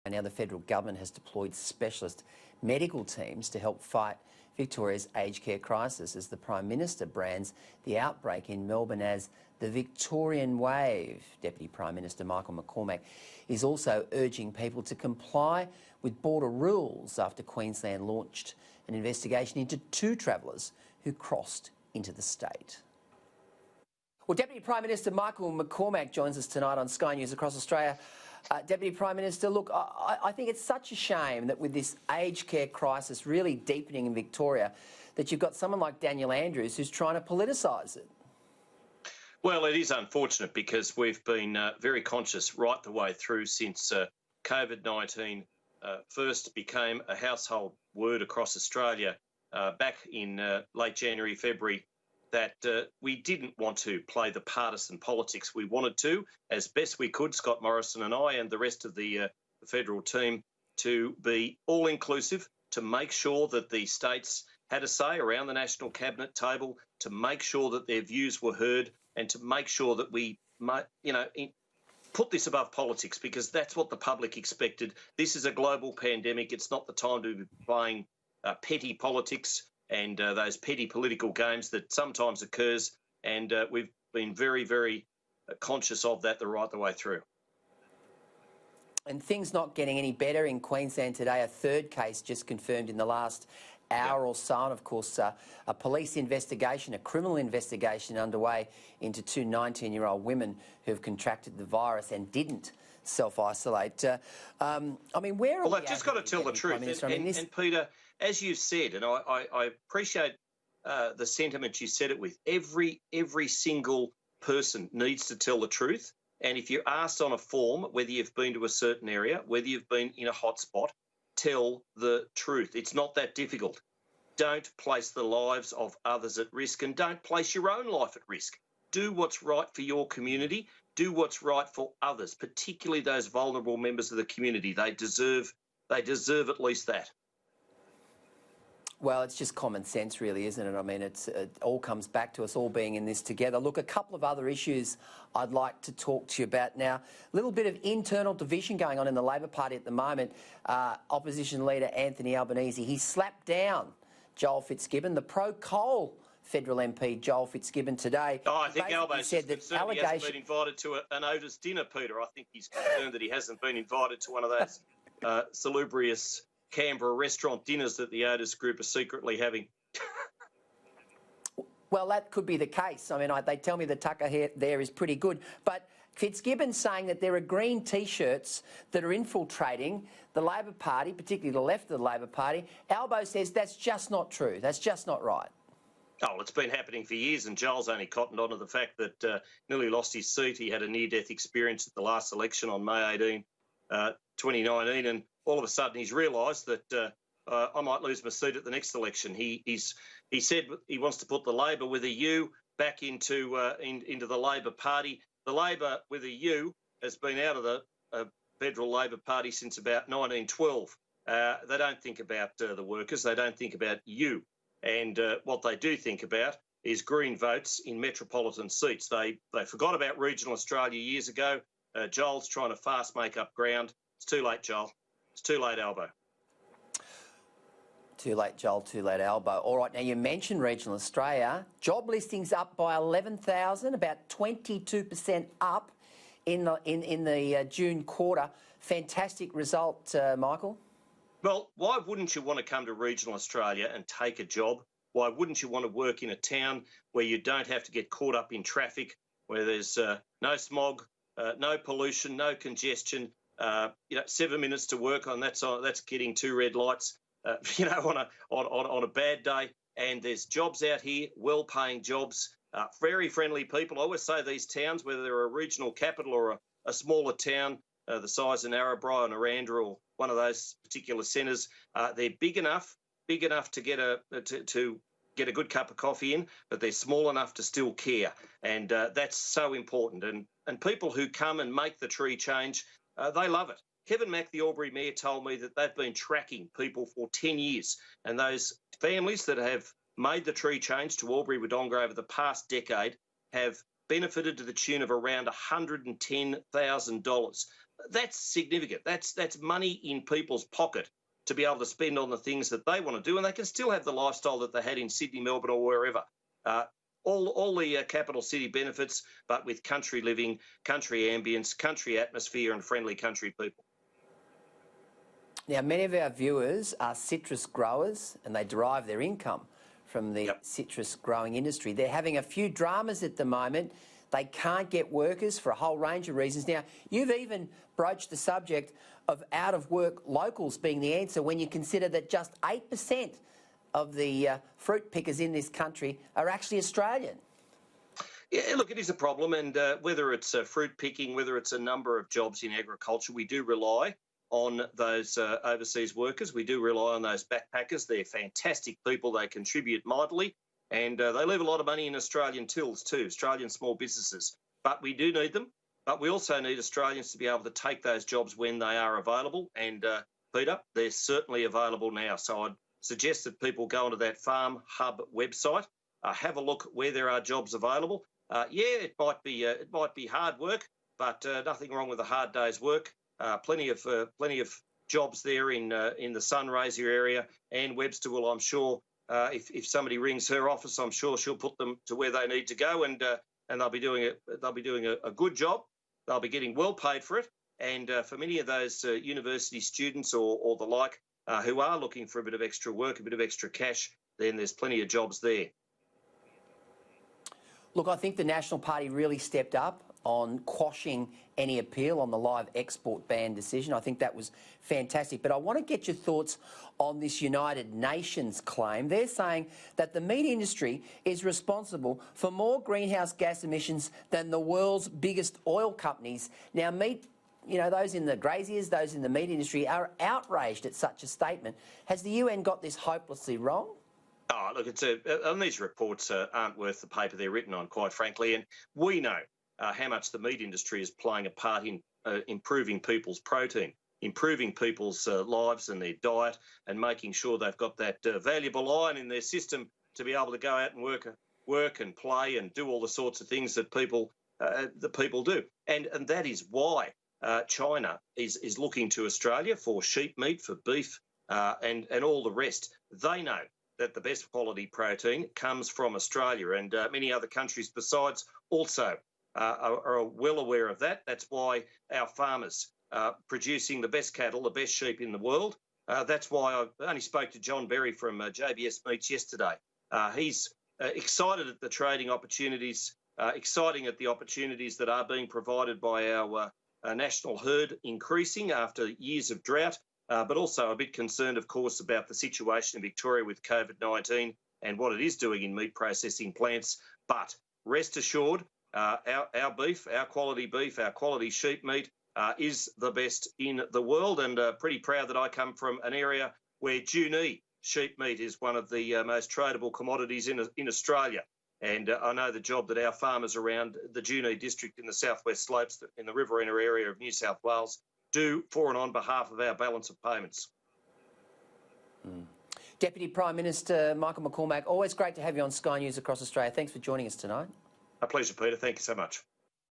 Now, the federal government has deployed specialist medical teams to help fight Victoria's aged care crisis as the Prime Minister brands the outbreak in Melbourne as the Victorian wave. Deputy Prime Minister Michael McCormack is also urging people to comply with border rules after Queensland launched an investigation into 2 travellers who crossed into the state. Well, Deputy Prime Minister Michael McCormack joins us tonight on Sky News Across Australia. Deputy Prime Minister, look, I think it's such a shame that with this aged care crisis really deepening in Victoria, that you've got someone like Daniel Andrews who's trying to politicise it. Well, it is unfortunate because we've been very conscious right the way through since COVID-19 first became a household word across Australia back in late January, February, that we didn't want to play the partisan politics. We wanted to, as best we could, Scott Morrison and I and the rest of the federal team, to be all-inclusive, to make sure that the states had a say around the National Cabinet table, to make sure that their views were heard and to make sure that we, put this above politics, because that's what the public expected. This is a global pandemic. It's not the time to be playing petty politics and those petty political games that sometimes occurs. And we've been very, very conscious of that right the way through. And things not getting any better in Queensland today. A 3rd case just confirmed in the last hour or so. And, of course, a police investigation, a criminal investigation underway into 2 19-year-old women who have contracted the virus and didn't self-isolate. I mean, where are we? Well, I've just got to tell the truth. And Peter, as you said, and I appreciate the sentiment you said it with, every single person needs to tell the truth. And if you're asked on a form whether you've been to a certain area, whether you've been in a hotspot, tell the truth. It's not that difficult. Don't place the lives of others at risk and don't place your own life at risk. Do what's right for your community. Do what's right for others, particularly those vulnerable members of the community. They deserve at least that. Well, it's just common sense, really, isn't it? I mean, it all comes back to us all being in this together. Look, a couple of other issues I'd like to talk to you about now. A little bit of internal division going on in the Labor Party at the moment. Opposition leader Anthony Albanese, he slapped down Joel Fitzgibbon, the pro-coal federal MP Joel Fitzgibbon today. Oh, I think Albo said that he hasn't been invited to an Otis dinner, Peter. I think he's concerned that he hasn't been invited to one of those salubrious Canberra restaurant dinners that the Otis Group are secretly having. Well, that could be the case. I mean, they tell me the tucker there is pretty good. But Fitzgibbon's saying that there are green T-shirts that are infiltrating the Labor Party, particularly the left of the Labor Party. Albo says that's just not true. That's just not right. Oh, well, it's been happening for years, and Joel's only cottoned on to the fact that nearly lost his seat. He had a near-death experience at the last election on May 18, 2019, and all of a sudden he's realised that I might lose my seat at the next election. He said he wants to put the Labor with a U back into the Labor Party. The Labor with a U has been out of the federal Labor Party since about 1912. They don't think about the workers. They don't think about you. And what they do think about is green votes in metropolitan seats. They forgot about regional Australia years ago. Joel's trying to fast make up ground. It's too late, Joel. It's too late, Albo. Too late, Joel, too late, Albo. All right, now you mentioned regional Australia. Job listings up by 11,000, about 22% up in the June quarter. Fantastic result, Michael. Well, why wouldn't you want to come to regional Australia and take a job? Why wouldn't you want to work in a town where you don't have to get caught up in traffic, where there's no smog, no pollution, no congestion, 7 minutes to work on, that's getting 2 red lights, on a bad day. And there's jobs out here, well-paying jobs, very friendly people. I always say these towns, whether they're a regional capital or a smaller town, the size of Narrabri and Aranda or one of those particular centres, they're big enough to get a good cup of coffee in, but they're small enough to still care, and that's so important. And people who come and make the tree change, they love it. Kevin Mack, the Albury Mayor, told me that they've been tracking people for 10 years, and those families that have made the tree change to Albury-Wodonga over the past decade have benefited to the tune of around $110,000. that's significant. That's money in people's pocket to be able to spend on the things that they want to do, and they can still have the lifestyle that they had in Sydney, Melbourne, or wherever. All the capital city benefits, but with country living, country ambience, country atmosphere, and friendly country people. Now, many of our viewers are citrus growers and they derive their income from the citrus growing industry. They're having a few dramas at the moment. They can't get workers for a whole range of reasons. Now, you've even broached the subject of out-of-work locals being the answer when you consider that just 8% of the fruit pickers in this country are actually Australian. Yeah, look, it is a problem, and whether it's fruit picking, whether it's a number of jobs in agriculture, we do rely on those overseas workers. We do rely on those backpackers. They're fantastic people. They contribute mightily, and they leave a lot of money in Australian tills too, Australian small businesses. But we do need them. But we also need Australians to be able to take those jobs when they are available. And, Peter, they're certainly available now. So I'd suggest that people go onto that Farm Hub website, have a look where there are jobs available. It might be hard work, but nothing wrong with a hard day's work. Plenty of jobs there in the Sunraysia area. Anne Webster will, I'm sure, if somebody rings her office, I'm sure she'll put them to where they need to go, and they'll be doing a good job. They'll be getting well paid for it, and for many of those university students or the like who are looking for a bit of extra work, a bit of extra cash, then there's plenty of jobs there. Look, I think the National Party really stepped up on quashing any appeal on the live export ban decision. I think that was fantastic. But I want to get your thoughts on this United Nations claim. They're saying that the meat industry is responsible for more greenhouse gas emissions than the world's biggest oil companies. Now, meat, those in the graziers, those in the meat industry are outraged at such a statement. Has the UN got this hopelessly wrong? Oh, look, and these reports aren't worth the paper they're written on, quite frankly. And we know how much the meat industry is playing a part in improving people's protein, improving people's lives and their diet, and making sure they've got that valuable iron in their system to be able to go out and work and play and do all the sorts of things that people do. And that is why China is looking to Australia for sheep meat, for beef, and all the rest. They know that the best quality protein comes from Australia, and many other countries besides also are well aware of that. That's why our farmers are producing the best cattle, the best sheep in the world. That's why I only spoke to John Berry from JBS Meats yesterday. He's excited at the trading opportunities, exciting at the opportunities that are being provided by our national herd increasing after years of drought, but also a bit concerned, of course, about the situation in Victoria with COVID-19 and what it is doing in meat processing plants. But rest assured, our beef, our quality sheep meat is the best in the world, and pretty proud that I come from an area where Junee sheep meat is one of the most tradable commodities in Australia. And I know the job that our farmers around the Junee district in the Southwest Slopes in the Riverina area of New South Wales do for and on behalf of our balance of payments. Deputy Prime Minister Michael McCormack, always great to have you on Sky News Across Australia. Thanks for joining us tonight. A pleasure, Peter. Thank you so much.